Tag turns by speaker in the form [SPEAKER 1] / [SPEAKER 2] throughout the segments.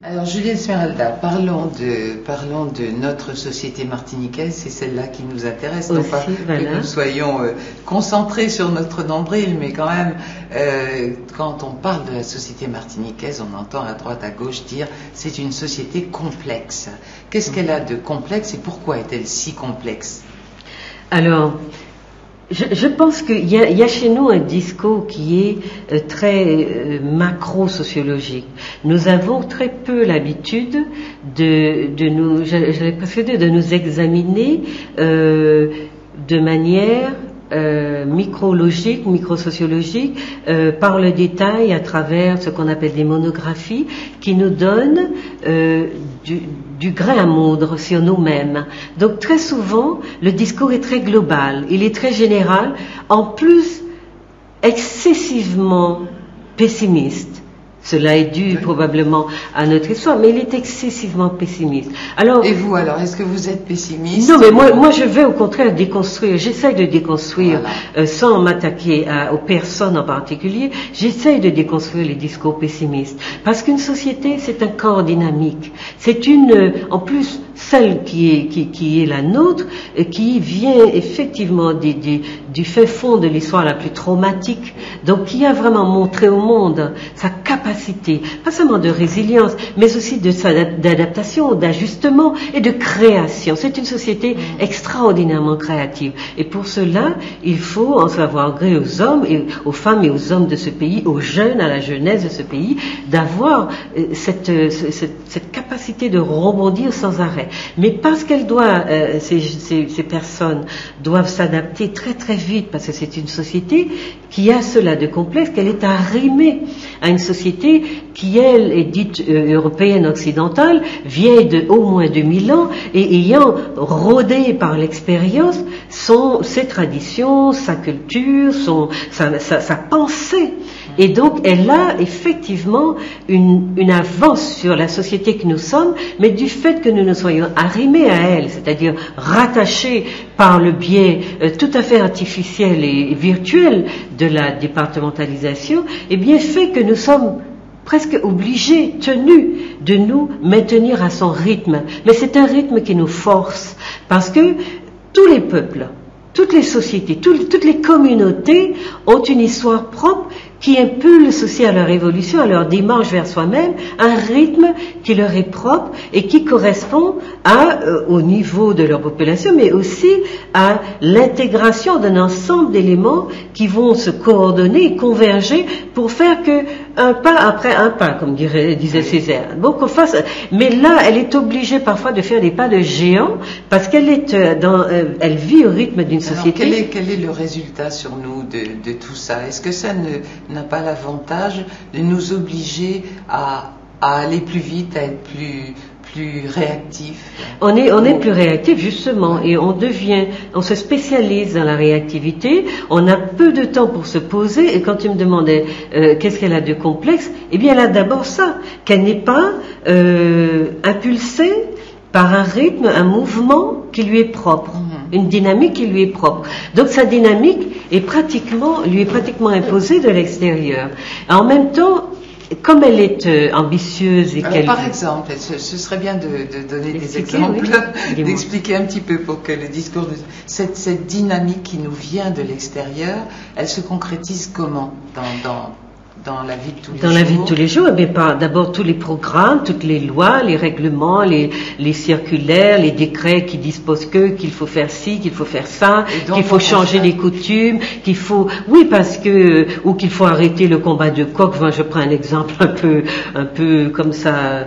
[SPEAKER 1] Alors, Julie Esmeralda, parlons de notre société martiniquaise, c'est celle-là qui nous intéresse, non pas que nous soyons concentrés sur notre nombril, mais quand même, quand on parle de la société martiniquaise, on entend à droite, à gauche dire c'est une société complexe. Qu'est-ce qu'elle a de complexe et pourquoi est-elle si complexe?
[SPEAKER 2] Alors, je pense qu'il y a chez nous un discours qui est très macro-sociologique. Nous avons très peu l'habitude de nous examiner de manière micrologique, microsociologique, par le détail à travers ce qu'on appelle des monographies qui nous donnent du grain à moudre sur nous-mêmes. Donc très souvent, le discours est très global, il est très général, en plus excessivement pessimiste. Cela est dû probablement à notre histoire, mais il est excessivement pessimiste. Alors,
[SPEAKER 1] et vous alors, est-ce que vous êtes pessimiste?
[SPEAKER 2] Non, mais moi je vais au contraire déconstruire. J'essaye de déconstruire, voilà. Sans m'attaquer aux personnes en particulier. J'essaye de déconstruire les discours pessimistes, parce qu'une société c'est un corps dynamique. C'est en plus celle qui est la nôtre, qui vient effectivement du fait fond de l'histoire la plus traumatique, donc qui a vraiment montré au monde sa capacité, pas seulement de résilience, mais aussi d'adaptation, d'ajustement et de création. C'est une société extraordinairement créative. Et pour cela, il faut en savoir gré aux hommes, et aux femmes et aux hommes de ce pays, aux jeunes, à la jeunesse de ce pays, d'avoir cette capacité de rebondir sans arrêt. Mais parce qu'elles doivent, ces personnes doivent s'adapter très très vite, parce que c'est une société qui a cela de complexe, qu'elle est arrimée à une société qui, elle, est dite européenne occidentale, vieille de au moins 2000 ans, et ayant rodé par l'expérience ses traditions, sa culture, sa pensée. Et donc, elle a effectivement une avance sur la société que nous sommes, mais du fait que nous nous soyons arrimés à elle, c'est-à-dire rattachés par le biais tout à fait artificiel et virtuel de la départementalisation, eh bien, fait que nous sommes presque obligés, tenus de nous maintenir à son rythme. Mais c'est un rythme qui nous force, parce que tous les peuples, toutes les sociétés, toutes les communautés ont une histoire propre qui impulse aussi à leur évolution, à leur démarche vers soi-même, un rythme qui leur est propre et qui correspond au niveau de leur population, mais aussi à l'intégration d'un ensemble d'éléments qui vont se coordonner et converger pour faire que un pas après un pas, comme disait Césaire. Donc mais là, elle est obligée parfois de faire des pas de géant parce qu'elle elle vit au rythme d'une société.
[SPEAKER 1] Alors, quel est le résultat sur nous de tout ça? Est-ce que ça n'a pas l'avantage de nous obliger à aller plus vite, à être plus réactif?
[SPEAKER 2] On est plus réactif justement, et on se spécialise dans la réactivité. On a peu de temps pour se poser, et quand tu me demandais qu'est-ce qu'elle a de complexe, eh bien elle a d'abord ça, qu'elle n'est pas impulsée par un rythme, un mouvement qui lui est propre, une dynamique qui lui est propre. Donc sa dynamique lui est pratiquement imposée de l'extérieur. En même temps, comme elle est ambitieuse et qu'elle...
[SPEAKER 1] Par exemple, ce serait bien de donner des exemples, oui. D'expliquer un petit peu pour que le discours de cette dynamique qui nous vient de l'extérieur, elle se concrétise comment dans la vie de tous les jours?
[SPEAKER 2] Dans la vie de tous les jours, eh bien, d'abord tous les programmes, toutes les lois, les règlements, les circulaires, les décrets qui disposent qu'il faut faire ci, qu'il faut faire ça, qu'il faut changer les coutumes, qu'il faut arrêter le combat de coq. Enfin, je prends un exemple un peu comme ça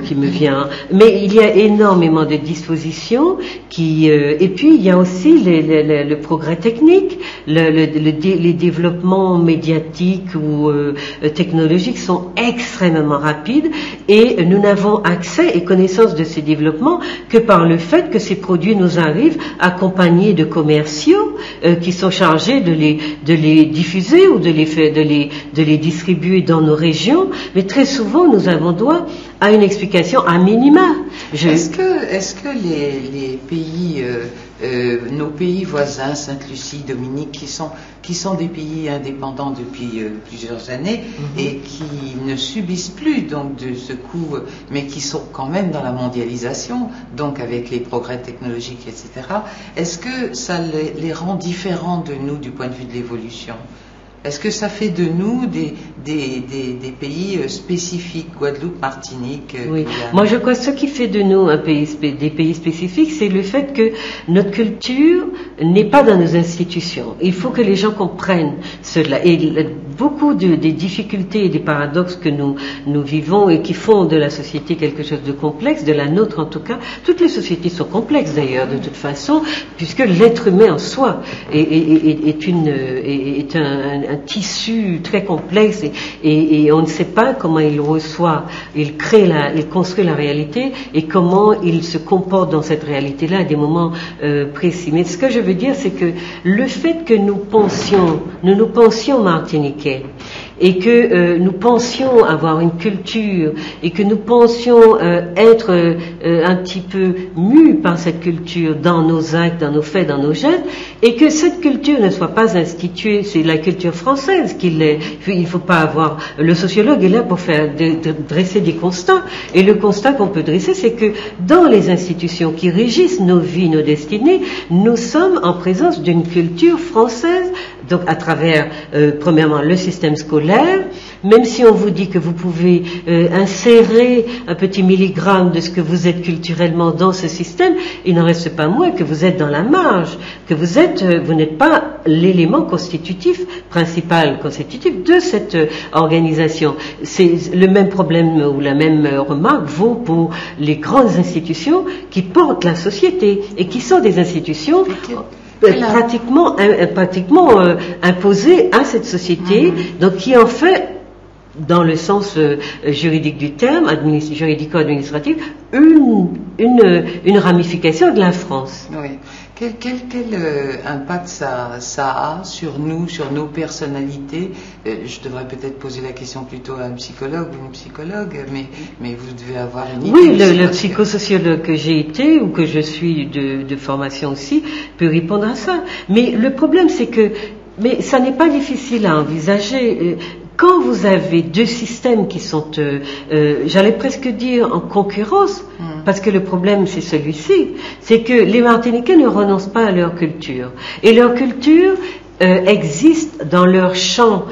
[SPEAKER 2] qui me vient. Mais il y a énormément de dispositions et puis il y a aussi le progrès technique, les développements médiatiques ou technologiques sont extrêmement rapides, et nous n'avons accès et connaissance de ces développements que par le fait que ces produits nous arrivent accompagnés de commerciaux qui sont chargés de les diffuser ou de les distribuer dans nos régions. Mais très souvent nous avons droit à une explication à minima.
[SPEAKER 1] Est-ce que les pays nos pays voisins, Sainte-Lucie, Dominique, qui sont des pays indépendants depuis plusieurs années et qui ne subissent plus donc de ce coup, mais qui sont quand même dans la mondialisation, donc avec les progrès technologiques, etc. Est-ce que ça les rend différents de nous du point de vue de l'évolution ? Est-ce que ça fait de nous des pays spécifiques, Guadeloupe, Martinique,
[SPEAKER 2] oui. Moi, je crois que ce qui fait de nous des pays spécifiques, c'est le fait que notre culture n'est pas dans nos institutions. Il faut que les gens comprennent cela. Et beaucoup des difficultés et des paradoxes que nous vivons et qui font de la société quelque chose de complexe, de la nôtre en tout cas, toutes les sociétés sont complexes d'ailleurs de toute façon, puisque l'être humain en soi est un tissu très complexe et on ne sait pas comment il reçoit, il construit la réalité et comment il se comporte dans cette réalité-là à des moments précis. Mais ce que je veux dire, c'est que le fait que nous nous pensions martiniquais et que nous pensions avoir une culture et que nous pensions être un petit peu mus par cette culture dans nos actes, dans nos faits, dans nos gestes, et que cette culture ne soit pas instituée, c'est la culture française qu'il est. Il ne faut pas avoir... Le sociologue est là pour dresser des constats, et le constat qu'on peut dresser, c'est que dans les institutions qui régissent nos vies, nos destinées, nous sommes en présence d'une culture française, donc à travers, premièrement, le système scolaire. Même si on vous dit que vous pouvez insérer un petit milligramme de ce que vous êtes culturellement dans ce système, il n'en reste pas moins que vous êtes dans la marge, que vous n'êtes pas l'élément constitutif, principal constitutif de cette organisation. C'est le même problème ou la même remarque vaut pour les grandes institutions qui portent la société et qui sont des institutions pratiquement imposées à cette société, donc qui en fait, dans le sens juridique du terme, juridico-administratif, une ramification de la France.
[SPEAKER 1] Oui. Quel impact ça a sur nous, sur nos personnalités? Je devrais peut-être poser la question plutôt à un psychologue ou une psychologue, mais vous devez avoir une idée.
[SPEAKER 2] Oui, le psychosociologue que j'ai été ou que je suis de formation aussi peut répondre à ça. Mais le problème, c'est que ça n'est pas difficile à envisager. Quand vous avez deux systèmes qui sont, j'allais presque dire, en concurrence, parce que le problème c'est celui-ci, c'est que les Martiniquais ne renoncent pas à leur culture. Et leur culture existe dans leur champ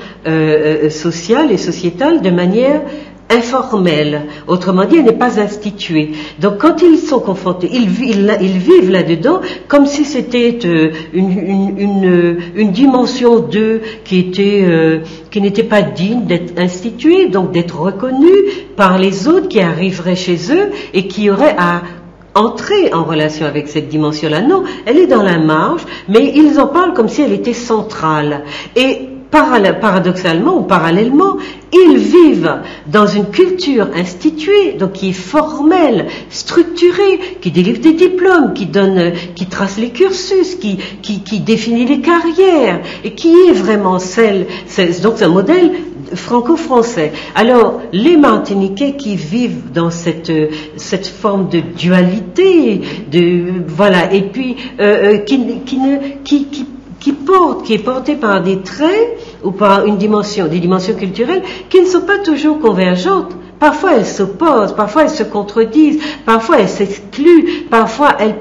[SPEAKER 2] social et sociétal de manière informelle. Autrement dit, elle n'est pas instituée. Donc quand ils sont confrontés, ils vivent là-dedans comme si c'était une dimension d'eux qui n'était pas digne d'être instituée, donc d'être reconnue par les autres qui arriveraient chez eux et qui auraient à entrer en relation avec cette dimension-là. Non, elle est dans la marge, mais ils en parlent comme si elle était centrale. Et paradoxalement ou parallèlement, ils vivent dans une culture instituée, donc qui est formelle, structurée, qui délivre des diplômes, qui trace les cursus, qui définit les carrières, et qui est vraiment donc c'est un modèle franco-français. Alors, les Martiniquais qui vivent dans cette forme de dualité, et puis qui est porté par des traits ou par des dimensions culturelles qui ne sont pas toujours convergentes. Parfois elles s'opposent, parfois elles se contredisent, parfois elles s'excluent, parfois elles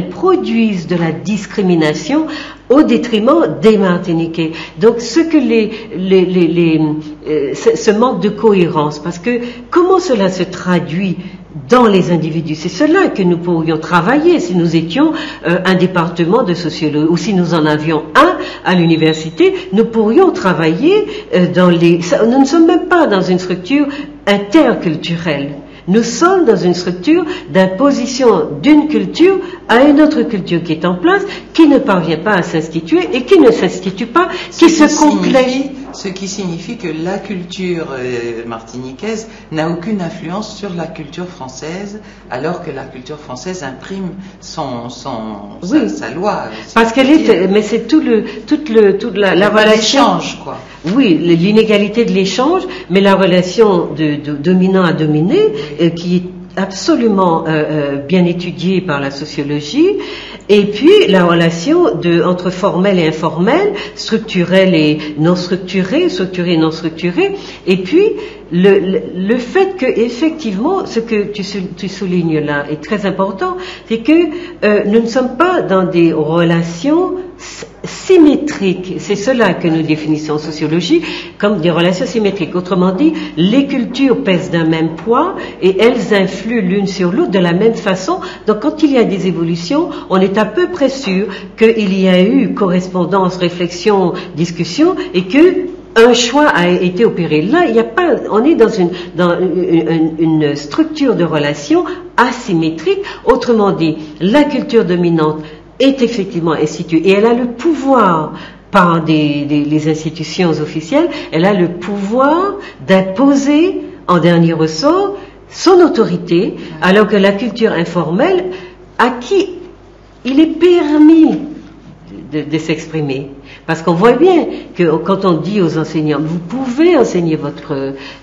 [SPEAKER 2] produisent de la discrimination au détriment des Martiniquais. Donc ce manque de cohérence, parce que comment cela se traduit dans les individus? C'est cela que nous pourrions travailler si nous étions un département de sociologie, ou si nous en avions un à l'université, nous pourrions travailler nous ne sommes même pas dans une structure interculturelle. Nous sommes dans une structure d'imposition d'une culture à une autre culture qui est en place, qui ne parvient pas à s'instituer et qui ne s'institue pas, qui se complète.
[SPEAKER 1] Ce qui signifie que la culture martiniquaise n'a aucune influence sur la culture française, alors que la culture française imprime sa loi.
[SPEAKER 2] Parce mais c'est toute la relation.
[SPEAKER 1] L'échange, quoi.
[SPEAKER 2] Oui, l'inégalité de l'échange, mais la relation de dominant à dominé, qui est absolument bien étudiée par la sociologie, Et puis la relation entre formel et informel, structurel et non structuré, structuré et non structuré, et puis le fait que effectivement, ce que tu soulignes là est très important, c'est que nous ne sommes pas dans des relations symétriques. C'est cela que nous définissons en sociologie comme des relations symétriques. Autrement dit, les cultures pèsent d'un même poids et elles influent l'une sur l'autre de la même façon. Donc quand il y a des évolutions, on est à peu près sûr qu'il y a eu correspondance, réflexion, discussion et que un choix a été opéré. Là, il n'y a pas, on est dans une structure de relation asymétrique. Autrement dit, la culture dominante est effectivement instituée et elle a le pouvoir par les institutions officielles, elle a le pouvoir d'imposer en dernier ressort son autorité, alors que la culture informelle, à qui il est permis de s'exprimer. Parce qu'on voit bien que quand on dit aux enseignants, vous pouvez enseigner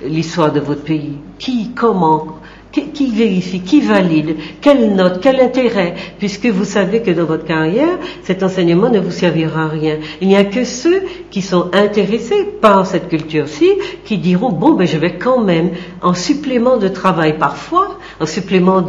[SPEAKER 2] l'histoire de votre pays, qui, comment, qui vérifie, qui valide, quelle note, quel intérêt, puisque vous savez que dans votre carrière, cet enseignement ne vous servira à rien. Il n'y a que ceux qui sont intéressés par cette culture-ci qui diront, bon, ben je vais quand même, en supplément de travail parfois, en supplément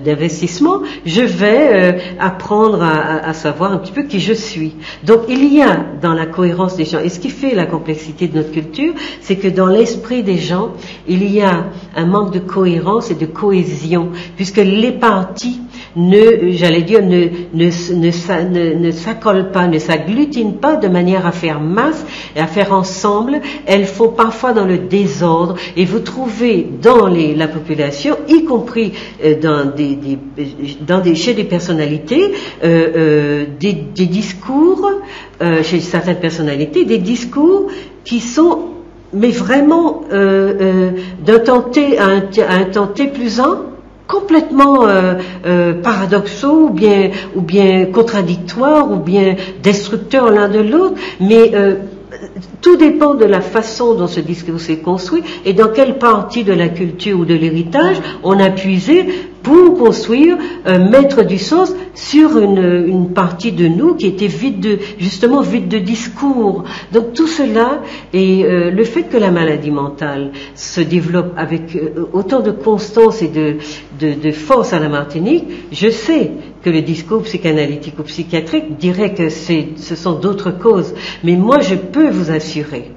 [SPEAKER 2] d'investissement, je vais apprendre à savoir un petit peu qui je suis. Donc il y a dans la cohérence des gens, et ce qui fait la complexité de notre culture, c'est que dans l'esprit des gens, il y a un manque de cohérence et de cohésion, puisque les parties ne s'accolent pas, ne s'agglutinent pas de manière à faire masse et à faire ensemble. Elles font parfois dans le désordre, et vous trouvez dans la population, y compris chez des personnalités, des discours, chez certaines personnalités, des discours qui sont mais vraiment d'un tenté à un tenté plus un, complètement paradoxaux ou bien contradictoires ou bien destructeurs l'un de l'autre, mais tout dépend de la façon dont ce discours s'est construit et dans quelle partie de la culture ou de l'héritage on a puisé pour construire, mettre du sens sur une partie de nous qui était vide de discours. Donc tout cela, et le fait que la maladie mentale se développe avec autant de constance et de force à la Martinique, je sais que le discours psychanalytique ou psychiatrique dirait que ce sont d'autres causes. Mais moi, je peux vous assurer,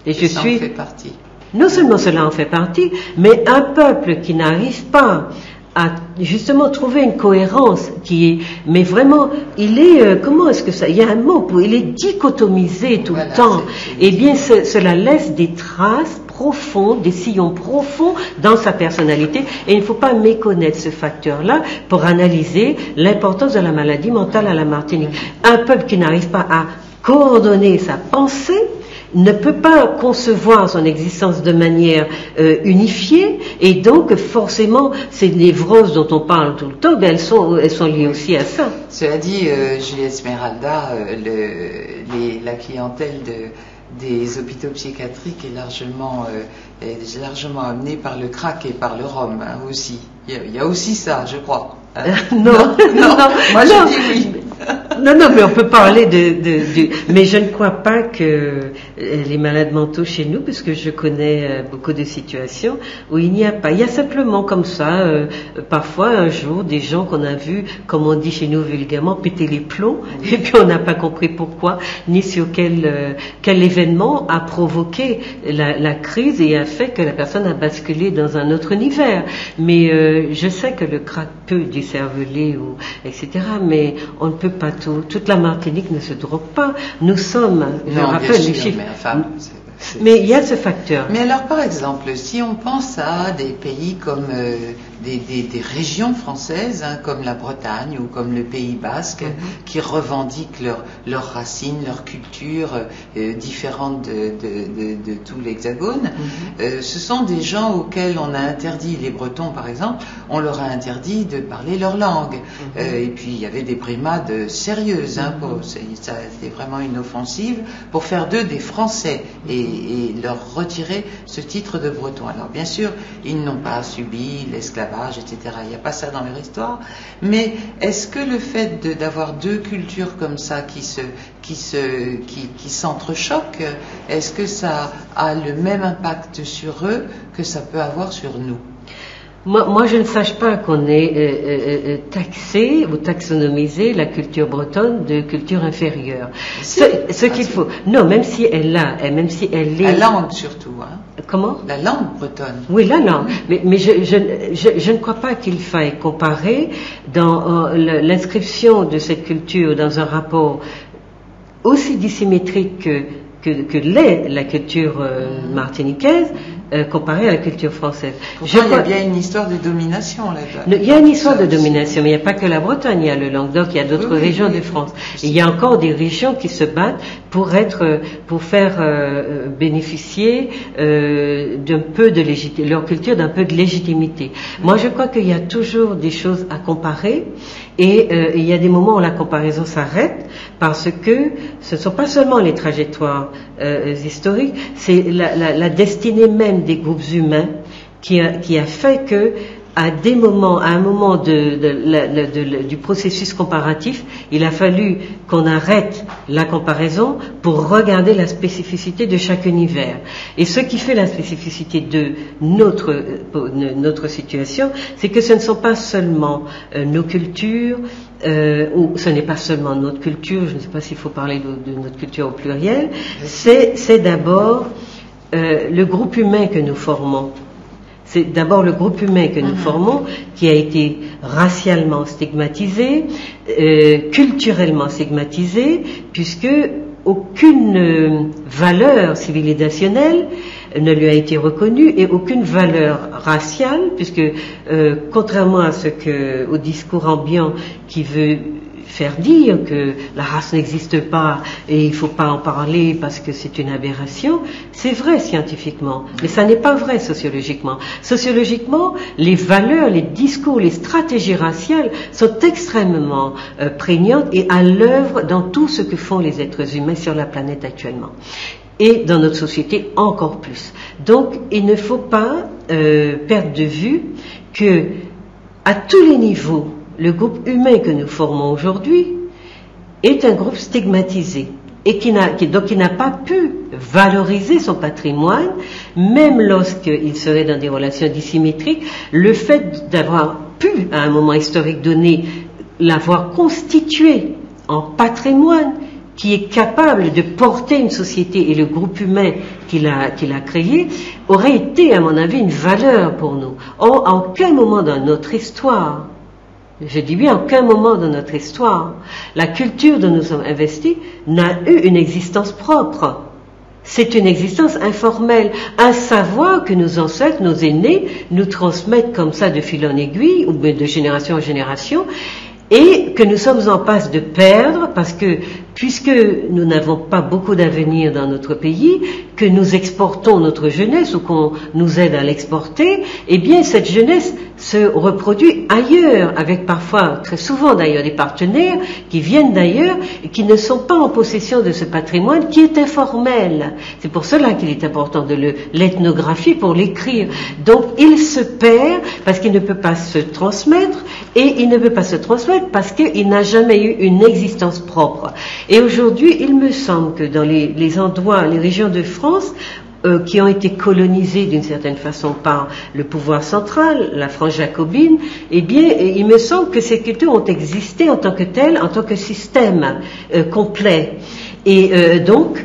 [SPEAKER 2] et je suis...
[SPEAKER 1] en fait partie.
[SPEAKER 2] Non seulement cela en fait partie, mais un peuple qui n'arrive pas à justement trouver une cohérence mais vraiment, il est, comment est-ce que ça, il y a un mot il est dichotomisé tout le temps. Eh bien, cela laisse des traces profondes, des sillons profonds dans sa personnalité, et il ne faut pas méconnaître ce facteur-là pour analyser l'importance de la maladie mentale à la Martinique. Un peuple qui n'arrive pas à coordonner sa pensée ne peut pas concevoir son existence de manière unifiée, et donc forcément ces névroses dont on parle tout le temps, elles sont liées aussi à ça.
[SPEAKER 1] Cela dit, Julie Esmeralda, la clientèle des hôpitaux psychiatriques est largement amenée par le crack et par le rhum aussi. Il y a aussi ça, je crois.
[SPEAKER 2] Non, moi je dis oui. Non, mais on peut parler mais je ne crois pas que les malades mentaux chez nous, puisque je connais beaucoup de situations où il n'y a pas. Il y a simplement comme ça, parfois un jour, des gens qu'on a vus, comme on dit chez nous vulgairement, péter les plombs, et puis on n'a pas compris pourquoi, ni sur quel événement a provoqué la crise et a fait que la personne a basculé dans un autre univers. Mais je sais que le crack peut décerveler, etc., mais on ne peut pas tout. Toute la Martinique ne se drogue pas. Nous sommes, je rappelle les chiffres. Mais il y a ce facteur.
[SPEAKER 1] Mais alors, par exemple, si on pense à des pays comme des régions françaises, comme la Bretagne ou comme le Pays Basque, qui revendiquent leurs racines, leur culture différente de tout l'Hexagone, ce sont des gens auxquels on a interdit, les Bretons par exemple, on leur a interdit de parler leur langue. Et puis il y avait des brimades sérieuses, hein, ça c'était vraiment une offensive pour faire d'eux des Français et leur retirer ce titre de breton. Alors bien sûr, ils n'ont pas subi l'esclavage, etc. Il n'y a pas ça dans leur histoire. Mais est-ce que le fait d'avoir deux cultures comme ça qui s'entrechoquent, est-ce que ça a le même impact sur eux que ça peut avoir sur nous?
[SPEAKER 2] Moi, je ne sache pas qu'on ait taxé ou taxonomisé la culture bretonne de culture inférieure. Ce qu'il faut. Non, même si elle est.
[SPEAKER 1] La langue surtout, hein.
[SPEAKER 2] Comment?
[SPEAKER 1] La langue bretonne.
[SPEAKER 2] Oui, la langue. Mais je ne crois pas qu'il faille comparer dans l'inscription de cette culture dans un rapport aussi dissymétrique que l'est la culture martiniquaise, comparée à la culture française.
[SPEAKER 1] Il y a bien une histoire de domination là-dedans.
[SPEAKER 2] Il y a une histoire de domination, mais il n'y a pas que la Bretagne, il y a le Languedoc, il y a d'autres régions de France. Et il y a encore des régions qui se battent pour faire bénéficier d'un peu de légitimité, leur culture d'un peu de légitimité. Moi, je crois qu'il y a toujours des choses à comparer, et il y a des moments où la comparaison s'arrête, parce que ce ne sont pas seulement les trajectoires historiques, c'est la destinée même des groupes humains qui a fait que à un moment du processus comparatif, il a fallu qu'on arrête la comparaison pour regarder la spécificité de chaque univers. Et ce qui fait la spécificité de notre situation, c'est que ce ne sont pas seulement nos cultures, ou ce n'est pas seulement notre culture, je ne sais pas s'il faut parler de notre culture au pluriel, c'est d'abord le groupe humain que nous formons. C'est d'abord le groupe humain que nous formons qui a été racialement stigmatisé, culturellement stigmatisé, puisque aucune valeur civilisationnelle ne lui a été reconnue et aucune valeur raciale, puisque contrairement au discours ambiant qui veut faire dire que la race n'existe pas et il ne faut pas en parler parce que c'est une aberration, c'est vrai scientifiquement, mais ça n'est pas vrai sociologiquement. Sociologiquement, les valeurs, les discours, les stratégies raciales sont extrêmement prégnantes et à l'œuvre dans tout ce que font les êtres humains sur la planète actuellement. Et dans notre société encore plus. Donc, il ne faut pas perdre de vue que, à tous les niveaux, le groupe humain que nous formons aujourd'hui est un groupe stigmatisé et qui n'a pas pu valoriser son patrimoine, même lorsqu'il serait dans des relations dissymétriques. Le fait d'avoir pu, à un moment historique donné, l'avoir constitué en patrimoine qui est capable de porter une société et le groupe humain qu'il a créé, aurait été, à mon avis, une valeur pour nous. Or, à aucun moment dans notre histoire, je dis bien, à aucun moment dans notre histoire, la culture dont nous sommes investis n'a eu une existence propre. C'est une existence informelle, un savoir que nos ancêtres, nos aînés, nous transmettent comme ça de fil en aiguille, ou de génération en génération, et que nous sommes en passe de perdre, parce que puisque nous n'avons pas beaucoup d'avenir dans notre pays, que nous exportons notre jeunesse ou qu'on nous aide à l'exporter, eh bien cette jeunesse se reproduit ailleurs, avec parfois, très souvent d'ailleurs, des partenaires qui viennent d'ailleurs et qui ne sont pas en possession de ce patrimoine qui est informel. C'est pour cela qu'il est important de l'ethnographier pour l'écrire. Donc il se perd parce qu'il ne peut pas se transmettre, et il ne peut pas se transmettre parce qu'il n'a jamais eu une existence propre. Et aujourd'hui, il me semble que dans les endroits, les régions de France qui ont été colonisées d'une certaine façon par le pouvoir central, la France jacobine, eh bien, il me semble que ces cultures ont existé en tant que telles, en tant que système complet. Et donc,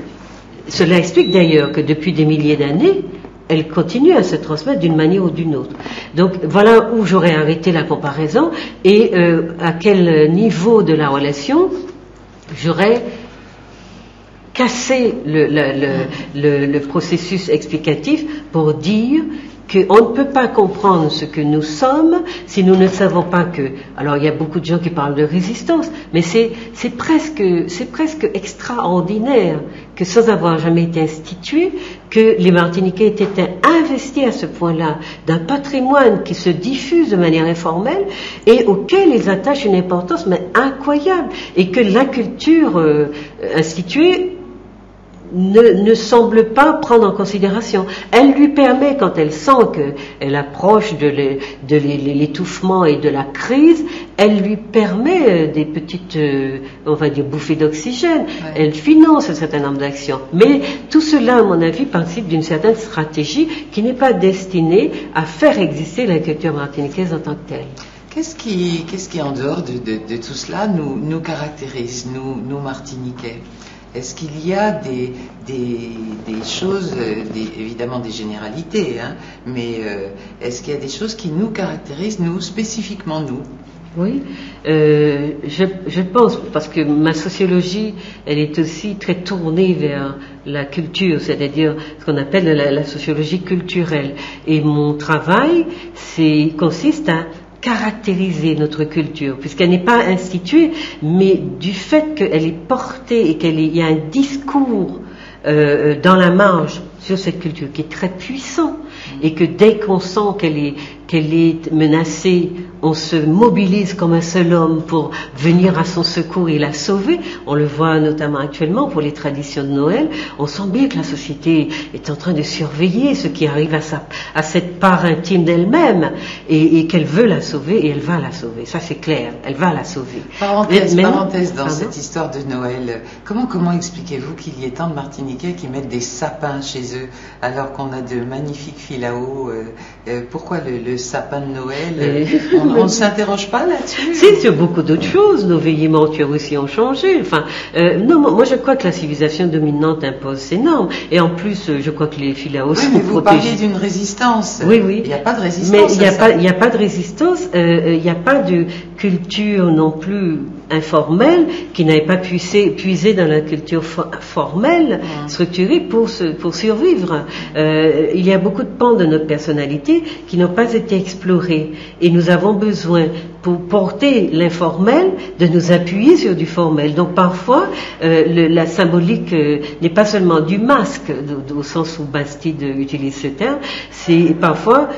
[SPEAKER 2] cela explique d'ailleurs que depuis des milliers d'années, elle continue à se transmettre d'une manière ou d'une autre. Donc voilà où j'aurais arrêté la comparaison et à quel niveau de la relation j'aurais cassé le processus explicatif pour dire qu'on ne peut pas comprendre ce que nous sommes si nous ne savons pas que... Alors, il y a beaucoup de gens qui parlent de résistance, mais c'est presque extraordinaire que, sans avoir jamais été institué, que les Martiniquais étaient investis à ce point-là d'un patrimoine qui se diffuse de manière informelle et auquel ils attachent une importance mais incroyable, et que la culture instituée ne semble pas prendre en considération. Elle lui permet, quand elle sent qu'elle approche de l'étouffement et de la crise, elle lui permet des petites, on va dire, bouffées d'oxygène. Ouais. Elle finance un certain nombre d'actions. Mais tout cela, à mon avis, participe d'une certaine stratégie qui n'est pas destinée à faire exister la culture martiniquaise en tant que telle.
[SPEAKER 1] Qu'est-ce qui en dehors de tout cela, nous caractérise, nous Martiniquais? Est-ce qu'il y a des choses, évidemment des généralités, hein, mais est-ce qu'il y a des choses qui nous caractérisent, nous, spécifiquement nous?
[SPEAKER 2] Oui, je pense, parce que ma sociologie, elle est aussi très tournée vers la culture, c'est-à-dire ce qu'on appelle la sociologie culturelle. Et mon travail, consiste à caractériser notre culture, puisqu'elle n'est pas instituée, mais du fait qu'elle est portée et qu'il y a un discours dans la marge sur cette culture qui est très puissant, et que dès qu'on sent qu'elle est menacée, on se mobilise comme un seul homme pour venir à son secours et la sauver. On le voit notamment actuellement pour les traditions de Noël. On sent bien que la société est en train de surveiller ce qui arrive à cette part intime d'elle-même, et qu'elle veut la sauver, et elle va la sauver. Ça, c'est clair. Elle va la sauver.
[SPEAKER 1] Parenthèse dans cette histoire de Noël. Comment expliquez-vous qu'il y ait tant de Martiniquais qui mettent des sapins chez eux alors qu'on a de magnifiques filaos? Pourquoi le sapin de Noël? On ne s'interroge pas là-dessus?
[SPEAKER 2] C'est sur beaucoup d'autres choses. Nos veillées mortuaires aussi ont changé. Non, moi je crois que la civilisation dominante impose ses normes. Et en plus, je crois que les filaos sont
[SPEAKER 1] protégés. Vous parliez d'une résistance.
[SPEAKER 2] Oui.
[SPEAKER 1] Il n'y a pas de résistance.
[SPEAKER 2] Mais il n'y a pas de résistance. Il n'y a pas de culture non plus informelle qui n'avait pas puisé dans la culture formelle, structurée pour survivre. Il y a beaucoup de pans de notre personnalité qui n'ont pas été explorés, et nous avons besoin, pour porter l'informel, de nous appuyer sur du formel. Donc parfois, la symbolique n'est pas seulement du masque, au sens où Bastide utilise ce terme, c'est parfois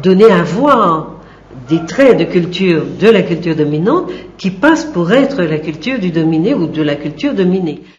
[SPEAKER 2] donner à voir des traits de la culture dominante qui passent pour être la culture du dominé ou de la culture dominée.